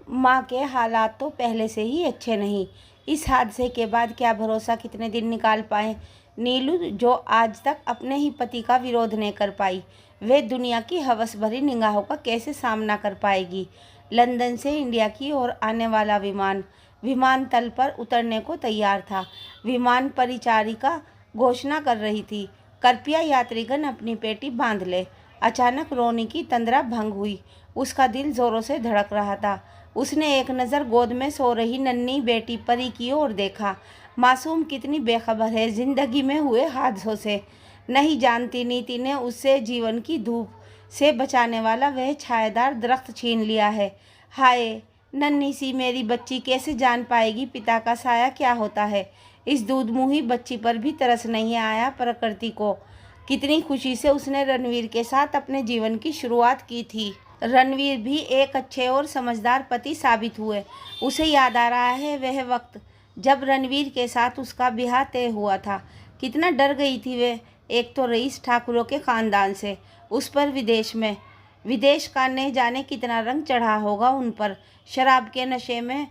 माँ के हालात तो पहले से ही अच्छे नहीं। इस हादसे के बाद क्या भरोसा कितने दिन निकाल पाए। नीलू, जो आज तक अपने ही पति का विरोध नहीं कर पाई, वे दुनिया की हवस भरी निगाहों का कैसे सामना कर पाएगी। लंदन से इंडिया की ओर आने वाला विमान विमानतल पर उतरने को तैयार था। विमान परिचारिका घोषणा कर रही थी, कृपया यात्रीगण अपनी पेटी बांध ले। अचानक रोनी की तंद्रा भंग हुई। उसका दिल जोरों से धड़क रहा था। उसने एक नज़र गोद में सो रही नन्ही बेटी परी की ओर देखा। मासूम कितनी बेखबर है जिंदगी में हुए हादसों से। नहीं जानती नीति ने उससे जीवन की धूप से बचाने वाला वह छायादार दरख्त छीन लिया है। हाय, नन्ही सी मेरी बच्ची कैसे जान पाएगी पिता का साया क्या होता है। इस दूधमुही बच्ची पर भी तरस नहीं आया प्रकृति को। कितनी खुशी से उसने रणवीर के साथ अपने जीवन की शुरुआत की थी। रणवीर भी एक अच्छे और समझदार पति साबित हुए। उसे याद आ रहा है वह वक्त जब रणवीर के साथ उसका ब्याह तय हुआ था। कितना डर गई थी वे। एक तो रईस ठाकुरों के ख़ानदान से, उस पर विदेश का न जाने कितना रंग चढ़ा होगा उन पर। शराब के नशे में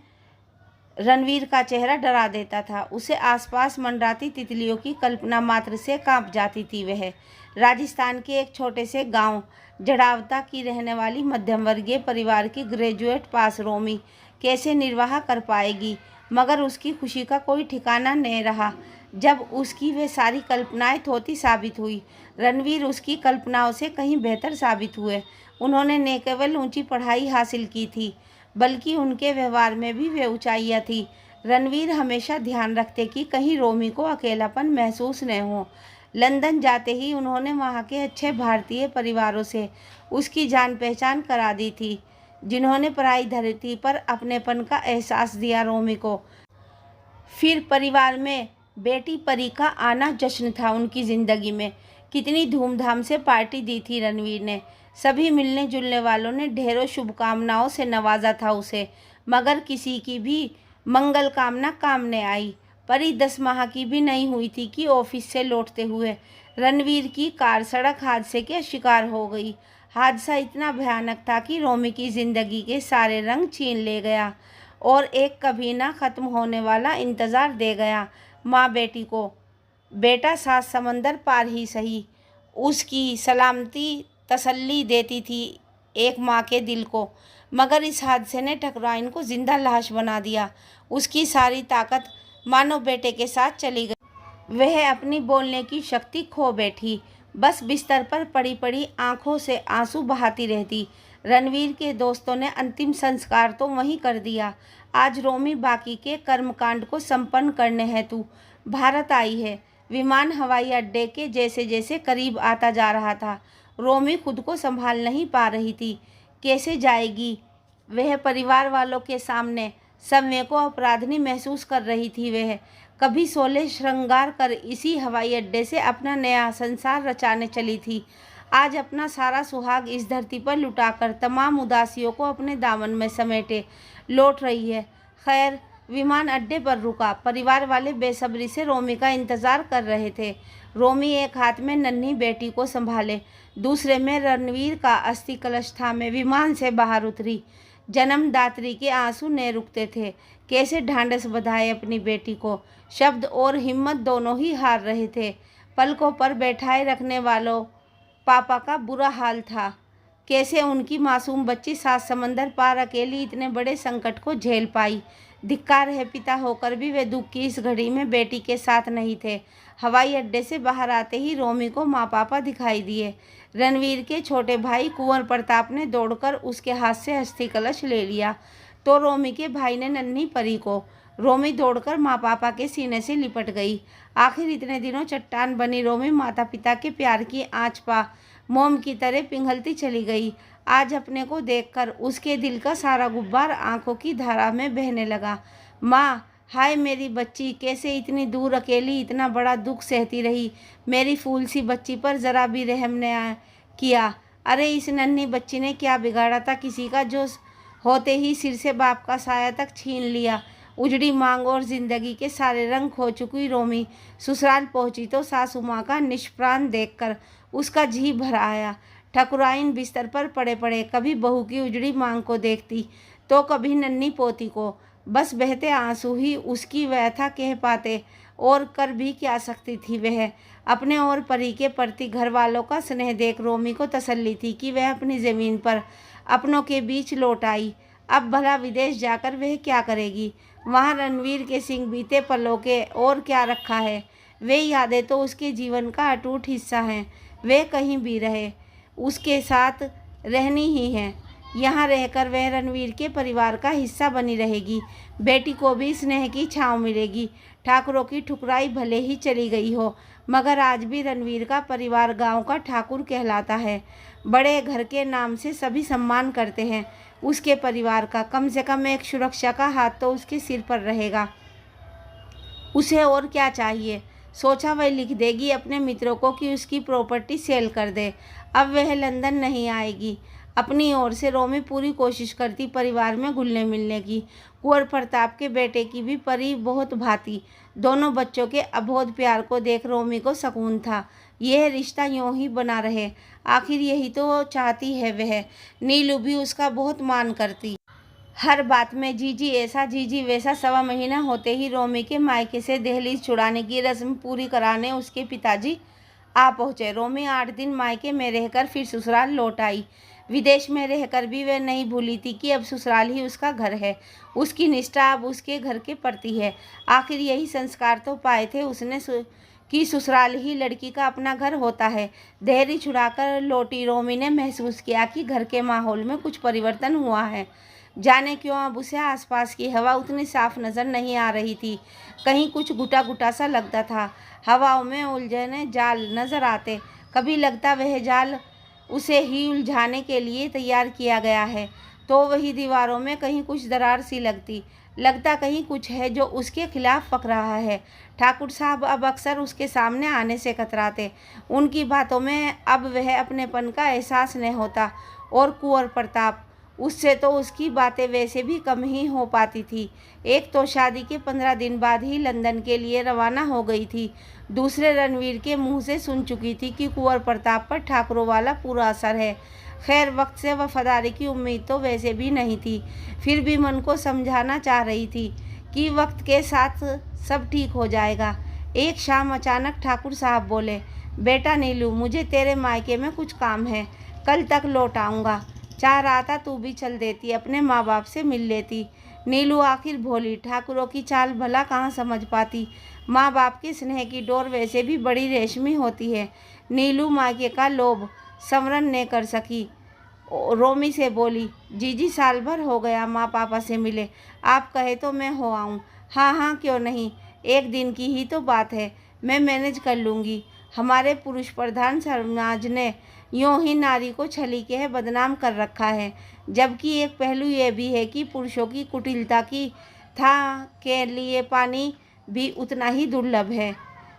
रणवीर का चेहरा डरा देता था। उसे आसपास मंडराती तितलियों की कल्पना मात्र से कांप जाती थी। वह राजस्थान के एक छोटे से गांव जड़ावता की रहने वाली मध्यम वर्गीय परिवार की ग्रेजुएट पास रोमी कैसे निर्वाह कर पाएगी। मगर उसकी खुशी का कोई ठिकाना नहीं रहा जब उसकी वे सारी कल्पनाएं थोती साबित हुई। रणवीर उसकी कल्पनाओं से कहीं बेहतर साबित हुए। उन्होंने न केवल ऊंची पढ़ाई हासिल की थी, बल्कि उनके व्यवहार में भी वे ऊंचाइयाँ थी। रणवीर हमेशा ध्यान रखते कि कहीं रोमी को अकेलापन महसूस न हो। लंदन जाते ही उन्होंने वहाँ के अच्छे भारतीय परिवारों से उसकी जान पहचान करा दी थी, जिन्होंने पराई धरती पर अपनेपन का एहसास दिया रोमी को। फिर परिवार में बेटी परी का आना जश्न था उनकी ज़िंदगी में। कितनी धूमधाम से पार्टी दी थी रणवीर ने। सभी मिलने जुलने वालों ने ढेरों शुभकामनाओं से नवाजा था उसे, मगर किसी की भी मंगल कामना काम न आई। परी 10 माह की भी नहीं हुई थी कि ऑफिस से लौटते हुए रणवीर की कार सड़क हादसे के शिकार हो गई। हादसा इतना भयानक था कि रोमी की ज़िंदगी के सारे रंग छीन ले गया और एक कभी ना ख़त्म होने वाला इंतज़ार दे गया माँ बेटी को। बेटा 7 समंदर पार ही सही, उसकी सलामती तसल्ली देती थी एक माँ के दिल को। मगर इस हादसे ने ठकुराइन को जिंदा लाश बना दिया। उसकी सारी ताकत मानो बेटे के साथ चली गई। वह अपनी बोलने की शक्ति खो बैठी। बस बिस्तर पर पड़ी पड़ी आंखों से आंसू बहाती रहती। रणवीर के दोस्तों ने अंतिम संस्कार तो वहीं कर दिया। आज रोमी बाकी के कर्मकांड को संपन्न करने हेतु भारत आई है। विमान हवाई अड्डे के जैसे जैसे करीब आता जा रहा था, रोमी खुद को संभाल नहीं पा रही थी। कैसे जाएगी वह परिवार वालों के सामने। समय को अपराधनी महसूस कर रही थी। वह कभी 16 श्रृंगार कर इसी हवाई अड्डे से अपना नया संसार रचाने चली थी। आज अपना सारा सुहाग इस धरती पर लुटाकर तमाम उदासियों को अपने दामन में समेटे लौट रही है। खैर, विमान अड्डे पर रुका। परिवार वाले बेसब्री से रोमी का इंतज़ार कर रहे थे। रोमी एक हाथ में नन्ही बेटी को संभाले, दूसरे में रणवीर का अस्थि कलश थामे विमान से बाहर उतरी। जन्मदात्री के आंसू न रुकते थे। कैसे ढांढस बंधाए अपनी बेटी को। शब्द और हिम्मत दोनों ही हार रहे थे। पलकों पर बैठाए रखने वालों पापा का बुरा हाल था। कैसे उनकी मासूम बच्ची 7 समंदर पार अकेली इतने बड़े संकट को झेल पाई। धिक्कार है, पिता होकर भी वे दुख की इस घड़ी में बेटी के साथ नहीं थे। हवाई अड्डे से बाहर आते ही रोमी को माँ पापा दिखाई दिए। रणवीर के छोटे भाई कुंवर प्रताप ने दौड़कर उसके हाथ से अस्थि कलश ले लिया, तो रोमी के भाई ने नन्ही परी को। रोमी दौड़कर माँ पापा के सीने से लिपट गई। आखिर इतने दिनों चट्टान बनी रोमी माता पिता के प्यार की आंच पा मोम की तरह पिघलती चली गई। आज अपने को देखकर उसके दिल का सारा गुब्बार आंखों की धारा में बहने लगा। माँ, हाय मेरी बच्ची, कैसे इतनी दूर अकेली इतना बड़ा दुख सहती रही। मेरी फूल सी बच्ची पर ज़रा भी रहम न किया। अरे इस नन्ही बच्ची ने क्या बिगाड़ा था किसी का, जो होते ही सिर से बाप का साया तक छीन लिया। उजड़ी मांग और जिंदगी के सारे रंग खो चुकी रोमी ससुराल पहुंची तो सासू माँ का निष्प्राण देखकर उसका जी भर आया। ठकुराइन बिस्तर पर पड़े पड़े कभी बहू की उजड़ी मांग को देखती तो कभी नन्ही पोती को। बस बहते आंसू ही उसकी व्यथा कह पाते, और कर भी क्या सकती थी वह। अपने और परी के प्रति घर वालों का स्नेह देख रोमी को तसल्ली थी कि वह अपनी ज़मीन पर अपनों के बीच लौट आई। अब भला विदेश जाकर वह क्या करेगी? वहाँ रणवीर के सिंह बीते पलों के और क्या रखा है। वे यादें तो उसके जीवन का अटूट हिस्सा हैं। वे कहीं भी रहे उसके साथ रहनी ही है। यहाँ रहकर वह रणवीर के परिवार का हिस्सा बनी रहेगी। बेटी को भी स्नेह की छाँव मिलेगी। ठाकुरों की ठुकराई भले ही चली गई हो, मगर आज भी रणवीर का परिवार गांव का ठाकुर कहलाता है। बड़े घर के नाम से सभी सम्मान करते हैं उसके परिवार का। कम से कम एक सुरक्षा का हाथ तो उसके सिर पर रहेगा। उसे और क्या चाहिए? सोचा वह लिख देगी अपने मित्रों को कि उसकी प्रॉपर्टी सेल कर दे। अब वह लंदन नहीं आएगी। अपनी ओर से रोमी पूरी कोशिश करती परिवार में घुलने मिलने की। कुंवर प्रताप के बेटे की भी परी बहुत भांति। दोनों बच्चों के अबोध प्यार को देख रोमी को सुकून था। यह रिश्ता यूं ही बना रहे, आखिर यही तो चाहती है वह। नीलू भी उसका बहुत मान करती। हर बात में जीजी ऐसा जीजी वैसा। 1.25 महीना होते ही रोमी के मायके से दहलीज छुड़ाने की रस्म पूरी कराने उसके पिताजी आ पहुँचे। रोमी 8 दिन मायके में रहकर फिर ससुराल लौट आई। विदेश में रहकर भी वह नहीं भूली थी कि अब ससुराल ही उसका घर है। उसकी निष्ठा अब उसके घर के प्रति है। आखिर यही संस्कार तो पाए थे उसने कि ससुराल ही लड़की का अपना घर होता है। देहरी छुड़ाकर लौटी रोमी ने महसूस किया कि घर के माहौल में कुछ परिवर्तन हुआ है। जाने क्यों अब उसे आसपास की हवा उतनी साफ नज़र नहीं आ रही थी। कहीं कुछ घुटा घुटा सा लगता था। हवाओं में उलझने जाल नज़र आते। कभी लगता वह जाल उसे ही उलझाने के लिए तैयार किया गया है, तो वही दीवारों में कहीं कुछ दरार सी लगता कहीं कुछ है जो उसके खिलाफ पक रहा है। ठाकुर साहब अब अक्सर उसके सामने आने से कतराते। उनकी बातों में अब वह अपनेपन का एहसास नहीं होता। और कुंवर प्रताप, उससे तो उसकी बातें वैसे भी कम ही हो पाती थी। एक तो शादी के 15 दिन बाद ही लंदन के लिए रवाना हो गई थी। दूसरे रणवीर के मुंह से सुन चुकी थी कि कुंवर प्रताप पर ठाकुरों वाला पूरा असर है। खैर, वक्त से वफादारी की उम्मीद तो वैसे भी नहीं थी। फिर भी मन को समझाना चाह रही थी कि वक्त के साथ सब ठीक हो जाएगा। एक शाम अचानक ठाकुर साहब बोले, बेटा नीलू, मुझे तेरे मायके में कुछ काम है, कल तक लौट आऊँगा। चाह रहा था तू भी चल देती, अपने माँ बाप से मिल लेती। नीलू आखिर भोली, ठाकुरों की चाल भला कहाँ समझ पाती। माँ बाप के स्नेह की डोर वैसे भी बड़ी रेशमी होती है। नीलू मायके का लोभ समरण न कर सकी। रोमी से बोली, जीजी साल भर हो गया माँ पापा से मिले, आप कहे तो मैं हो आऊँ। हाँ हाँ, क्यों नहीं, एक दिन की ही तो बात है, मैं मैनेज कर लूँगी। हमारे पुरुष प्रधान समाज ने यूँ ही नारी को छली के बदनाम कर रखा है। जबकि एक पहलू ये भी है कि पुरुषों की कुटिलता की था के लिए पानी भी उतना ही दुर्लभ है।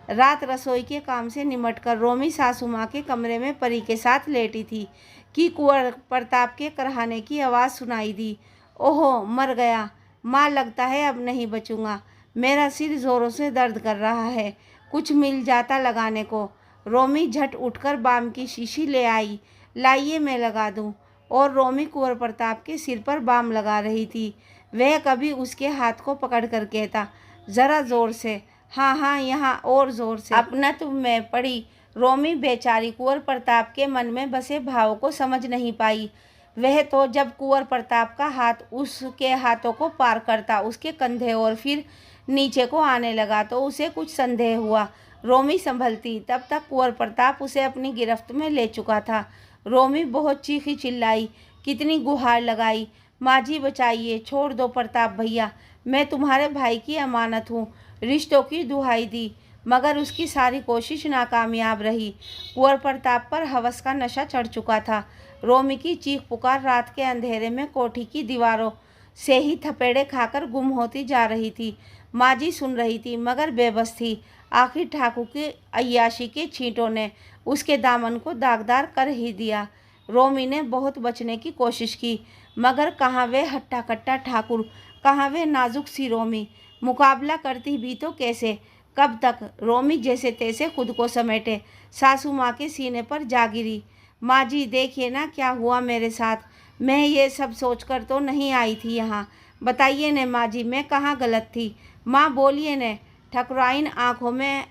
रात रसोई के काम से निमटकर रोमी सासू माँ के कमरे में परी के साथ लेटी थी कि कुंवर प्रताप के करहाने की आवाज़ सुनाई दी। ओहो, मर गया माँ, लगता है अब नहीं बचूंगा। मेरा सिर ज़ोरों से दर्द कर रहा है, कुछ मिल जाता लगाने को। रोमी झट उठकर बाम की शीशी ले आई। लाइए, मैं लगा दूं। और रोमी कुंवर प्रताप के सिर पर बाम लगा रही थी। वह कभी उसके हाथ को पकड़ कर कहता, ज़रा ज़ोर से, हाँ हाँ, यहाँ और ज़ोर से। अपना तो मैं पड़ी। रोमी बेचारी कुंवर प्रताप के मन में बसे भाव को समझ नहीं पाई। वह तो जब कुंवर प्रताप का हाथ उसके हाथों को पार करता उसके कंधे और फिर नीचे को आने लगा तो उसे कुछ संदेह हुआ। रोमी संभलती, तब तक कुंवर प्रताप उसे अपनी गिरफ्त में ले चुका था। रोमी बहुत चीखी चिल्लाई, कितनी गुहार लगाई, माँ जी बचाइए, छोड़ दो प्रताप भैया, मैं तुम्हारे भाई की अमानत हूँ। रिश्तों की दुहाई दी, मगर उसकी सारी कोशिश नाकामयाब रही। कुंवर प्रताप पर हवस का नशा चढ़ चुका था। रोमी की चीख पुकार रात के अंधेरे में कोठी की दीवारों से ही थपेड़े खाकर गुम होती जा रही थी। माँ जी सुन रही थी, मगर बेबस थी। आखिर ठाकुर की अय्याशी के छींटों ने उसके दामन को दागदार कर ही दिया। रोमी ने बहुत बचने की कोशिश की, मगर कहाँ वे हट्टा कट्टा ठाकुर, कहाँ वे नाजुक सी रोमी। मुकाबला करती भी तो कैसे? कब तक? रोमी जैसे तैसे खुद को समेटे सासू माँ के सीने पर जा गिरी। माँ जी देखिए ना क्या हुआ मेरे साथ, मैं ये सब सोचकर तो नहीं आई थी यहाँ। बताइए न माँ जी, मैं कहाँ गलत थी? माँ बोलिए न। ठकुराइन आंखों में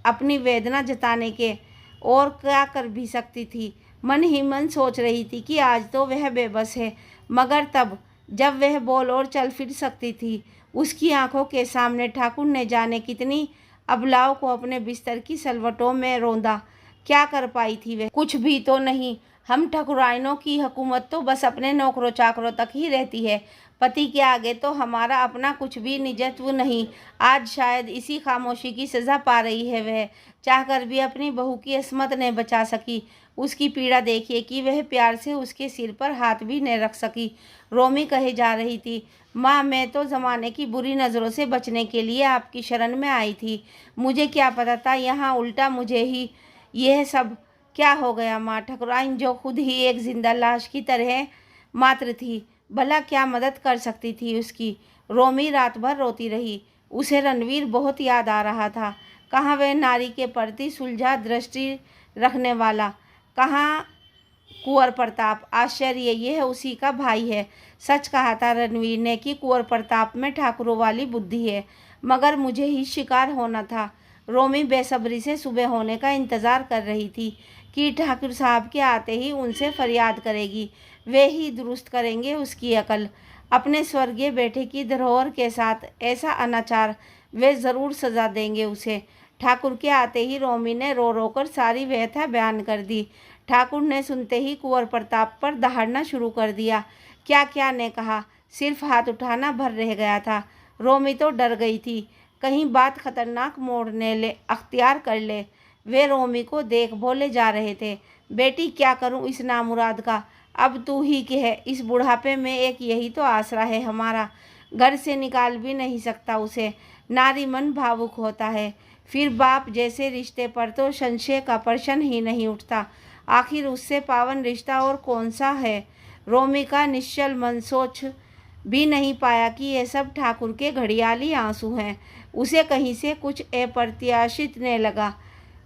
अपनी वेदना जताने के और क्या कर भी सकती थी। मन ही मन सोच रही थी कि आज तो वह बेबस है, मगर तब जब वह बोल और चल फिर सकती थी, उसकी आंखों के सामने ठाकुर ने जाने कितनी अबलाओं को अपने बिस्तर की सलवटों में रौंदा। क्या कर पाई थी वह? कुछ भी तो नहीं। हम ठकुराइनों की हुकूमत तो बस अपने नौकरों चाकरों तक ही रहती है। पति के आगे तो हमारा अपना कुछ भी निजत्व नहीं। आज शायद इसी खामोशी की सज़ा पा रही है वह। चाहकर भी अपनी बहू की अस्मत नहीं बचा सकी। उसकी पीड़ा देखिए कि वह प्यार से उसके सिर पर हाथ भी नहीं रख सकी। रोमी कहे जा रही थी, माँ मैं तो ज़माने की बुरी नज़रों से बचने के लिए आपकी शरण में आई थी। मुझे क्या पता था यहाँ उल्टा मुझे ही यह सब क्या हो गया। माँ ठकुराइन जो खुद ही एक जिंदा लाश की तरह मात्र थी, भला क्या मदद कर सकती थी उसकी। रोमी रात भर रोती रही। उसे रणवीर बहुत याद आ रहा था। कहाँ वह नारी के प्रति सुलझा दृष्टि रखने वाला, कहाँ कुंवर प्रताप। आश्चर्य यह उसी का भाई है। सच कहा था रणवीर ने कि कुंवर प्रताप में ठाकुरों वाली बुद्धि है, मगर मुझे ही शिकार होना था। रोमी बेसब्री से सुबह होने का इंतज़ार कर रही थी कि ठाकुर साहब के आते ही उनसे फरियाद करेगी। वे ही दुरुस्त करेंगे उसकी अकल। अपने स्वर्गीय बेटे की धरोहर के साथ ऐसा अनाचार वे ज़रूर सजा देंगे उसे। ठाकुर के आते ही रोमी ने रो रो कर सारी व्यथा बयान कर दी। ठाकुर ने सुनते ही कुंवर प्रताप पर दहाड़ना शुरू कर दिया। क्या क्या ने कहा, सिर्फ हाथ उठाना भर रह गया था। रोमी तो डर गई थी, कहीं बात खतरनाक मोड़ने ले अख्तियार कर ले। वे रोमी को देख बोले जा रहे थे, बेटी क्या करूं इस नामुराद का, अब तू ही कह। इस बुढ़ापे में एक यही तो आसरा है हमारा, घर से निकाल भी नहीं सकता उसे। नारी मन भावुक होता है, फिर बाप जैसे रिश्ते पर तो संशय का प्रश्न ही नहीं उठता। आखिर उससे पावन रिश्ता और कौन सा है। रोमी का निश्चल मन सोच भी नहीं पाया कि ये सब ठाकुर के घड़ियाली आंसू हैं। उसे कहीं से कुछ अप्रत्याशित ने लगा,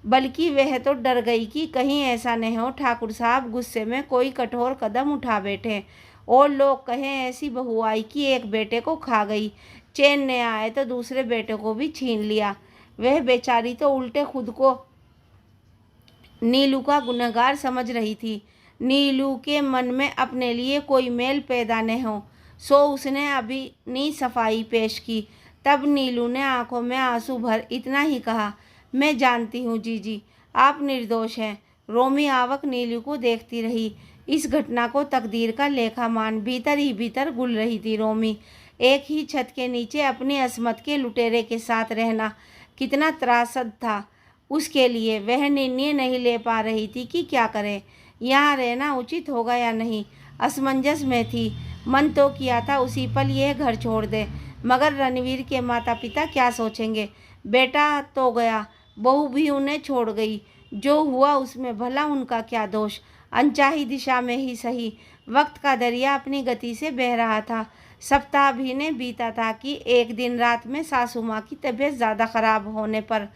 बल्कि वह तो डर गई कि कहीं ऐसा न हो ठाकुर साहब गुस्से में कोई कठोर कदम उठा बैठे और लोग कहें ऐसी बहू आई कि एक बेटे को खा गई, चैन न आए तो दूसरे बेटे को भी छीन लिया। वह बेचारी तो उल्टे खुद को नीलू का गुनहगार समझ रही थी। नीलू के मन में अपने लिए कोई मेल पैदा न हो, सो उसने अभी नी सफाई पेश की। तब नीलू ने आंखों में आंसू भर इतना ही कहा, मैं जानती हूँ जीजी, आप निर्दोष हैं। रोमी आवक नीलू को देखती रही। इस घटना को तकदीर का लेखा मान भीतर ही भीतर घुल रही थी। रोमी एक ही छत के नीचे अपनी अस्मत के लुटेरे के साथ रहना कितना त्रासद था उसके लिए। वह निर्णय नहीं ले पा रही थी कि क्या करे, यहाँ रहना उचित होगा या नहीं। असमंजस में थी। मन तो किया था उसी पल यह घर छोड़ दे, मगर रणवीर के माता पिता क्या सोचेंगे। बेटा तो गया, बहू भी उन्हें छोड़ गई। जो हुआ उसमें भला उनका क्या दोष। अनचाही दिशा में ही सही, वक्त का दरिया अपनी गति से बह रहा था। सप्ताह भी ने बीता था कि एक दिन रात में सासू माँ की तबीयत ज़्यादा खराब होने पर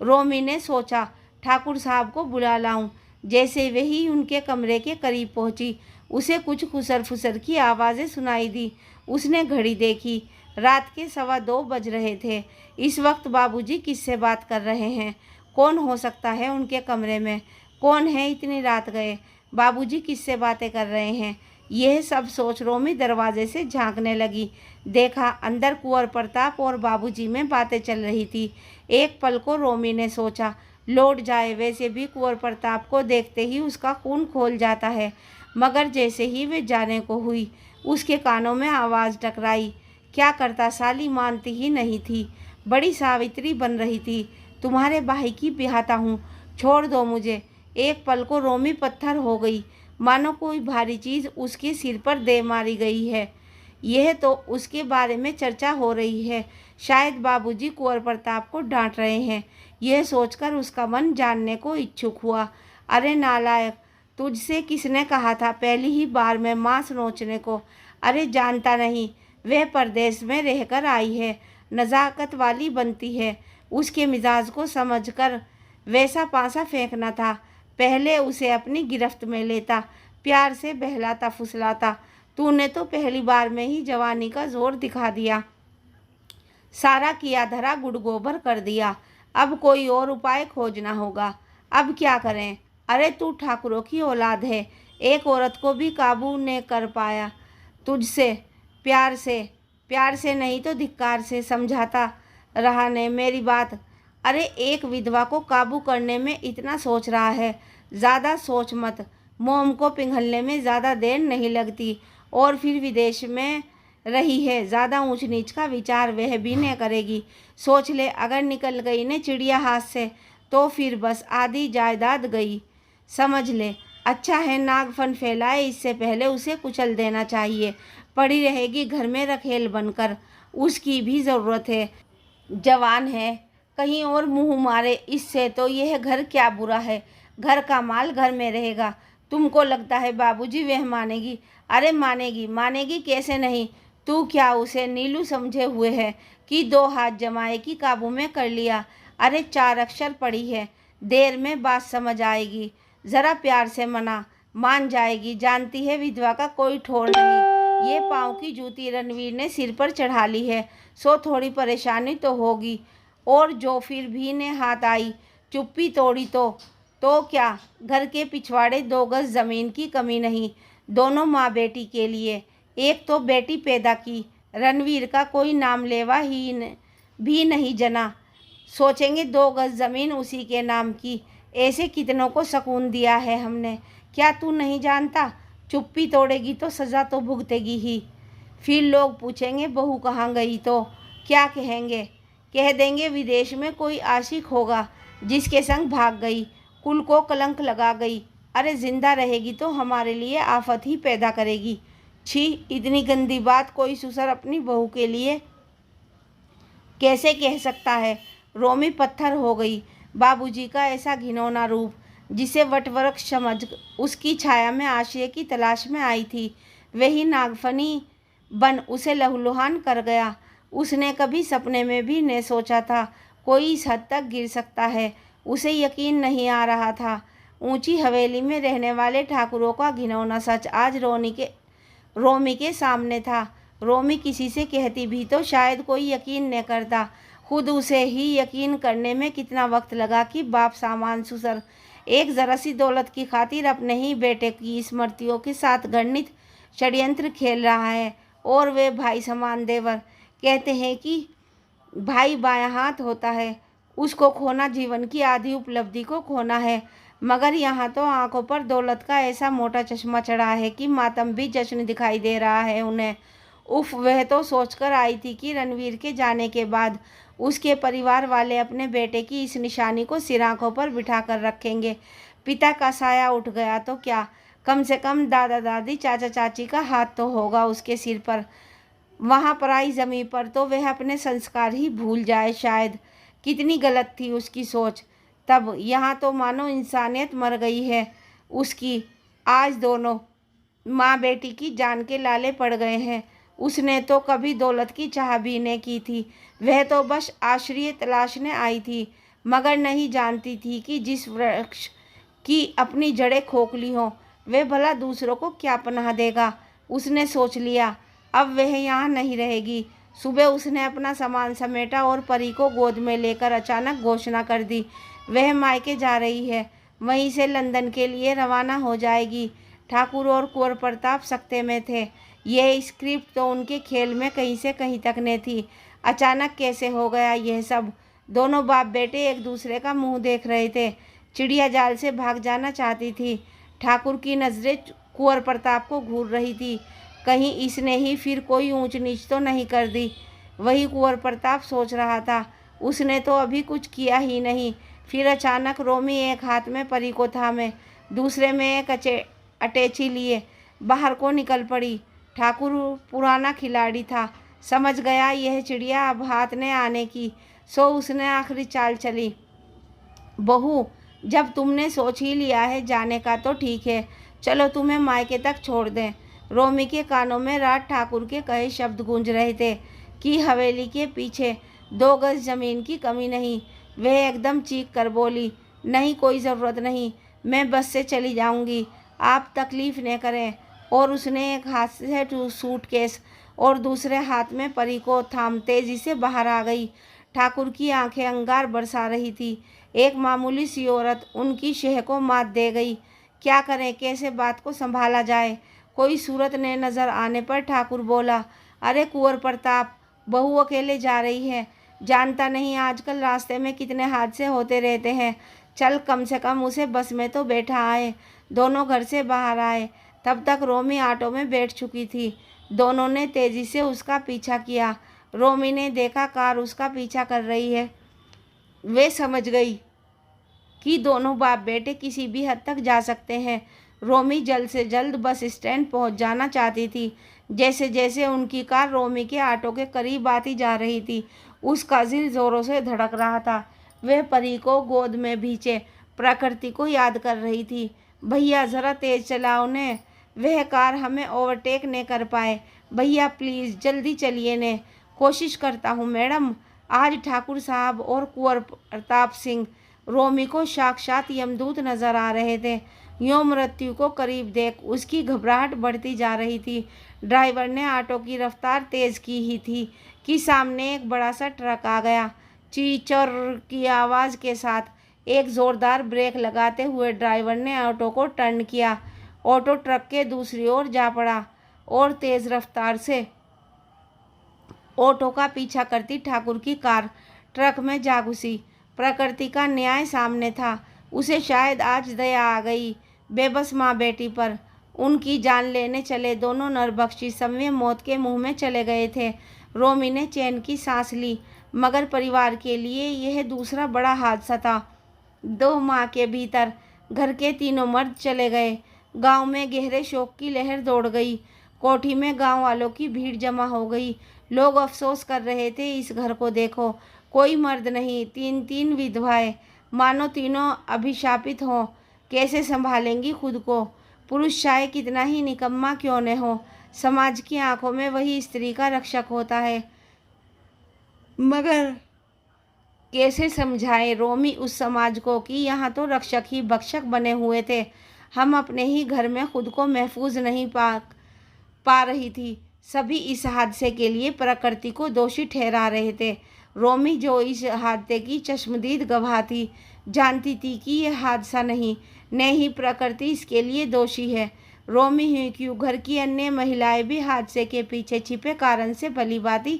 रोमी ने सोचा ठाकुर साहब को बुला लाऊं। जैसे वही उनके कमरे के करीब पहुंची, उसे कुछ खुसर फुसर की आवाज़ें सुनाई दी। उसने घड़ी देखी, रात के 1:15 बज रहे थे। इस वक्त बाबूजी किससे बात कर रहे हैं? कौन हो सकता है उनके कमरे में? कौन है इतनी रात गए? बाबूजी किससे बातें कर रहे हैं? यह सब सोच रोमी दरवाजे से झांकने लगी। देखा अंदर कुंवर प्रताप और बाबूजी में बातें चल रही थी। एक पल को रोमी ने सोचा लौट जाए। वैसे भी कुंवर प्रताप को देखते ही उसका खून खोल जाता है, मगर जैसे ही वे जाने को हुई उसके कानों में आवाज़ टकराई। क्या करता साली मानती ही नहीं थी, बड़ी सावित्री बन रही थी। तुम्हारे भाई की ब्याहता हूँ, छोड़ दो मुझे। एक पल को रोमी पत्थर हो गई, मानो कोई भारी चीज़ उसके सिर पर दे मारी गई है। यह तो उसके बारे में चर्चा हो रही है, शायद बाबूजी कुंवर प्रताप को डांट रहे हैं। यह सोचकर उसका मन जानने को इच्छुक हुआ। अरे नालायक, तुझसे किसने कहा था पहली ही बार में मांस नोचने को? अरे जानता नहीं, वह परदेश में रहकर आई है, नज़ाकत वाली बनती है। उसके मिजाज को समझकर वैसा पासा फेंकना था। पहले उसे अपनी गिरफ्त में लेता, प्यार से बहलाता फुसलाता। तूने तो पहली बार में ही जवानी का जोर दिखा दिया, सारा किया धरा गुड़ गोबर कर दिया। अब कोई और उपाय खोजना होगा। अब क्या करें? अरे तू ठाकुरों की औलाद है, एक औरत को भी काबू न कर पाया। तुझसे प्यार से नहीं तो धिक्कार से समझाता रहा ने मेरी बात। अरे एक विधवा को काबू करने में इतना सोच रहा है, ज़्यादा सोच मत। मोम को पिघलने में ज़्यादा देर नहीं लगती। और फिर विदेश में रही है, ज़्यादा ऊंच नीच का विचार वह भी नहीं करेगी। सोच ले, अगर निकल गई ने चिड़िया हाथ से तो फिर बस आधी जायदाद गई, समझ ले। अच्छा है नागफन फैलाए, इससे पहले उसे कुचल देना चाहिए। पड़ी रहेगी घर में रखेल बनकर, उसकी भी ज़रूरत है। जवान है, कहीं और मुंह मारे, इससे तो यह घर क्या बुरा है। घर का माल घर में रहेगा। तुमको लगता है बाबूजी वह मानेगी? अरे मानेगी कैसे नहीं। तू क्या उसे नीलू समझे हुए है कि 2 हाथ जमाए की काबू में कर लिया? अरे 4 अक्षर पढ़ी है, देर में बात समझ आएगी। ज़रा प्यार से मान जाएगी। जानती है विधवा का कोई ठोर नहीं। ये पाँव की जूती रणवीर ने सिर पर चढ़ा ली है, सो थोड़ी परेशानी तो होगी। और जो फिर भी ने हाथ आई, चुप्पी तोड़ी तो क्या? घर के पिछवाड़े 2 गज ज़मीन की कमी नहीं, दोनों माँ बेटी के लिए। एक तो बेटी पैदा की, रणवीर का कोई नाम लेवा भी नहीं जना। सोचेंगे 2 गज ज़मीन उसी के नाम की। ऐसे कितनों को सुकून दिया है हमने। क्या तू नहीं जानता? चुप्पी तोड़ेगी तो सज़ा तो भुगतेगी ही। फिर लोग पूछेंगे बहू कहाँ गई, तो क्या कहेंगे? कह देंगे विदेश में कोई आशिक होगा जिसके संग भाग गई, कुल को कलंक लगा गई। अरे जिंदा रहेगी तो हमारे लिए आफत ही पैदा करेगी। छी, इतनी गंदी बात कोई ससुर अपनी बहू के लिए कैसे कह सकता है? रोमी पत्थर हो गई। बाबूजी का ऐसा घिनौना रूप, जिसे वटवृक्ष समझ उसकी छाया में आश्रय की तलाश में आई थी, वही नागफनी बन उसे लहूलुहान कर गया। उसने कभी सपने में भी नहीं सोचा था कोई इस हद तक गिर सकता है। उसे यकीन नहीं आ रहा था। ऊंची हवेली में रहने वाले ठाकुरों का घिनौना सच आज रोमी के सामने था। रोमी किसी से कहती भी तो शायद कोई यकीन न करता। खुद उसे ही यकीन करने में कितना वक्त लगा कि बाप सामान ससुर एक ज़रा सी दौलत की खातिर अपने ही बेटे की स्मृतियों के साथ घृणित षड्यंत्र खेल रहा है। और वे भाई समान देवर। कहते हैं कि भाई बायां हाथ होता है, उसको खोना जीवन की आधी उपलब्धि को खोना है। मगर यहाँ तो आंखों पर दौलत का ऐसा मोटा चश्मा चढ़ा है कि मातम भी जश्न दिखाई दे रहा है उन्हें। उफ, वह तो सोचकर आई थी कि रणवीर के जाने के बाद उसके परिवार वाले अपने बेटे की इस निशानी को सिर आंखों पर बिठा कर रखेंगे। पिता का साया उठ गया तो क्या, कम से कम दादा दादी चाचा चाची का हाथ तो होगा उसके सिर पर। वहाँ पराई ज़मीन पर तो वह अपने संस्कार ही भूल जाए शायद। कितनी गलत थी उसकी सोच तब। यहाँ तो मानो इंसानियत मर गई है उसकी। आज दोनों माँ बेटी की जान के लाले पड़ गए हैं। उसने तो कभी दौलत की चाह भी नहीं की थी। वह तो बस आश्रय तलाशने आई थी, मगर नहीं जानती थी कि जिस वृक्ष की अपनी जड़ें खोखली हों वह भला दूसरों को क्या पनाह देगा। उसने सोच लिया अब वह यहाँ नहीं रहेगी। सुबह उसने अपना सामान समेटा और परी को गोद में लेकर अचानक घोषणा कर दी, वह मायके जा रही है। वहीं से लंदन के लिए रवाना हो जाएगी। ठाकुर और कुंवर प्रताप सकते में थे। यह स्क्रिप्ट तो उनके खेल में कहीं से कहीं तक ने थी। अचानक कैसे हो गया यह सब? दोनों बाप बेटे एक दूसरे का मुंह देख रहे थे। चिड़िया जाल से भाग जाना चाहती थी। ठाकुर की नज़रें कुंवर प्रताप को घूर रही थी, कहीं इसने ही फिर कोई ऊंच नीच तो नहीं कर दी। वही कुंवर प्रताप सोच रहा था। उसने तो अभी कुछ किया ही नहीं। फिर अचानक रोमी एक हाथ में परी को थामे, दूसरे में एक अटैची लिए बाहर को निकल पड़ी। ठाकुर पुराना खिलाड़ी था, समझ गया यह चिड़िया अब हाथ ने आने की, सो उसने आखिरी चाल चली। बहू, जब तुमने सोच ही लिया है जाने का तो ठीक है, चलो तुम्हें मायके तक छोड़ दें। रोमी के कानों में राज ठाकुर के कहे शब्द गूंज रहे थे कि हवेली के पीछे 2 गज ज़मीन की कमी नहीं। वह एकदम चीख कर बोली, नहीं, कोई ज़रूरत नहीं। मैं बस से चली जाऊंगी, आप तकलीफ़ न करें। और उसने एक हाथ से सूटकेस और दूसरे हाथ में परी को थाम तेजी से बाहर आ गई। ठाकुर की आंखें अंगार बरसा रही थी। एक मामूली सी औरत उनकी शह को मात दे गई। क्या करें, कैसे बात को संभाला जाए? कोई सूरत ने नज़र आने पर ठाकुर बोला, अरे कुंवर प्रताप, बहू अकेले जा रही है, जानता नहीं आजकल रास्ते में कितने हादसे होते रहते हैं। चल कम से कम उसे बस में तो बैठा आए। दोनों घर से बाहर आए। तब तक रोमी ऑटो में बैठ चुकी थी। दोनों ने तेज़ी से उसका पीछा किया। रोमी ने देखा कार उसका पीछा कर रही है। वे समझ गई कि दोनों बाप बेटे किसी भी हद तक जा सकते हैं। रोमी जल्द से जल्द बस स्टैंड पहुंच जाना चाहती थी। जैसे जैसे उनकी कार रोमी के ऑटो के करीब आती जा रही थी, उसका दिल ज़ोरों से धड़क रहा था। वह परी को गोद में भींचे प्रकृति को याद कर रही थी। भैया ज़रा तेज़ चलाओ ने, वह कार हमें ओवरटेक न कर पाए। भैया प्लीज़ जल्दी चलिए ने। कोशिश करता हूँ मैडम। आज ठाकुर साहब और कुंवर प्रताप सिंह रोमी को साक्षात यमदूत नजर आ रहे थे। यूं मृत्यु को करीब देख उसकी घबराहट बढ़ती जा रही थी। ड्राइवर ने ऑटो की रफ्तार तेज़ की ही थी कि सामने एक बड़ा सा ट्रक आ गया। चीचर की आवाज़ के साथ एक ज़ोरदार ब्रेक लगाते हुए ड्राइवर ने ऑटो को टर्न किया। ऑटो ट्रक के दूसरी ओर जा पड़ा और तेज़ रफ्तार से ऑटो का पीछा करती ठाकुर की कार ट्रक में जा घुसी। प्रकृति का न्याय सामने था। उसे शायद आज दया आ गई बेबस माँ बेटी पर। उनकी जान लेने चले दोनों नरभक्षी समवे मौत के मुंह में चले गए थे। रोमी ने चैन की सांस ली, मगर परिवार के लिए यह दूसरा बड़ा हादसा था। 2 माह के भीतर घर के तीनों मर्द चले गए। गांव में गहरे शोक की लहर दौड़ गई। कोठी में गांव वालों की भीड़ जमा हो गई। लोग अफसोस कर रहे थे, इस घर को देखो, कोई मर्द नहीं, 3 विधवाएं, मानो तीनों अभिशापित हों। कैसे संभालेंगी खुद को? पुरुष चाहे कितना ही निकम्मा क्यों न हो, समाज की आंखों में वही स्त्री का रक्षक होता है। मगर कैसे समझाए रोमी उस समाज को कि यहाँ तो रक्षक ही भक्षक बने हुए थे। हम अपने ही घर में खुद को महफूज नहीं पा रही थी। सभी इस हादसे के लिए प्रकृति को दोषी ठहरा रहे थे। रोमी जो इस हादसे की चश्मदीद गवाह थी, जानती थी कि यह हादसा नहीं, न ही प्रकृति इसके लिए दोषी है। रोमी ही क्यों, घर की अन्य महिलाएं भी हादसे के पीछे छिपे कारण से भलीभांति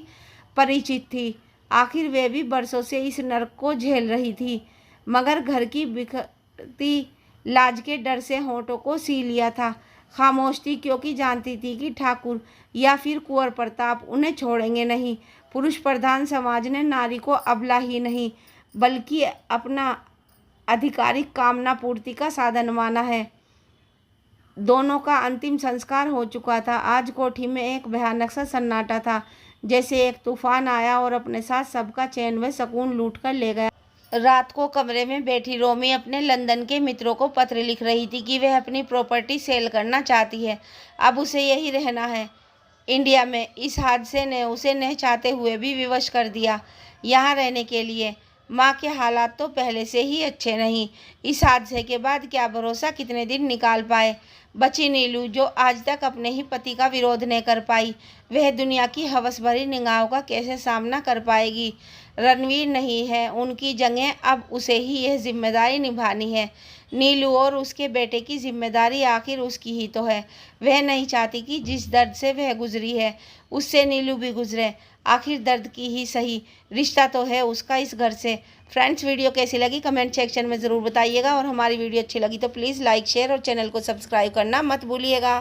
परिचित थी। आखिर वे भी बरसों से इस नरक को झेल रही थी, मगर घर की बिखरती लाज के डर से होठों को सी लिया था। खामोश थी क्योंकि जानती थी कि ठाकुर या फिर कुंवर प्रताप उन्हें छोड़ेंगे नहीं। पुरुष प्रधान समाज ने नारी को अबला ही नहीं, बल्कि अपना आधिकारिक कामना पूर्ति का साधन माना है। दोनों का अंतिम संस्कार हो चुका था। आज कोठी में एक भयानक सा सन्नाटा था, जैसे एक तूफान आया और अपने साथ सबका चैन व सुकून लूट कर ले गया। रात को कमरे में बैठी रोमी अपने लंदन के मित्रों को पत्र लिख रही थी कि वह अपनी प्रॉपर्टी सेल करना चाहती है। अब उसे यही रहना है इंडिया में। इस हादसे ने उसे न चाहते हुए भी विवश कर दिया यहाँ रहने के लिए। माँ के हालात तो पहले से ही अच्छे नहीं। इस हादसे के बाद क्या भरोसा कितने दिन निकाल पाए। बची नीलू, जो आज तक अपने ही पति का विरोध न कर पाई, वह दुनिया की हवस भरी निगाहों का कैसे सामना कर पाएगी। रणवीर नहीं है उनकी जगह, अब उसे ही यह जिम्मेदारी निभानी है। नीलू और उसके बेटे की जिम्मेदारी आखिर उसकी ही तो है। वह नहीं चाहती कि जिस दर्द से वह गुजरी है उससे नीलू भी गुजरे। आखिर दर्द की ही सही, रिश्ता तो है उसका इस घर से। फ्रेंड्स, वीडियो कैसी लगी कमेंट सेक्शन में ज़रूर बताइएगा, और हमारी वीडियो अच्छी लगी तो प्लीज़ लाइक शेयर और चैनल को सब्सक्राइब करना मत भूलिएगा।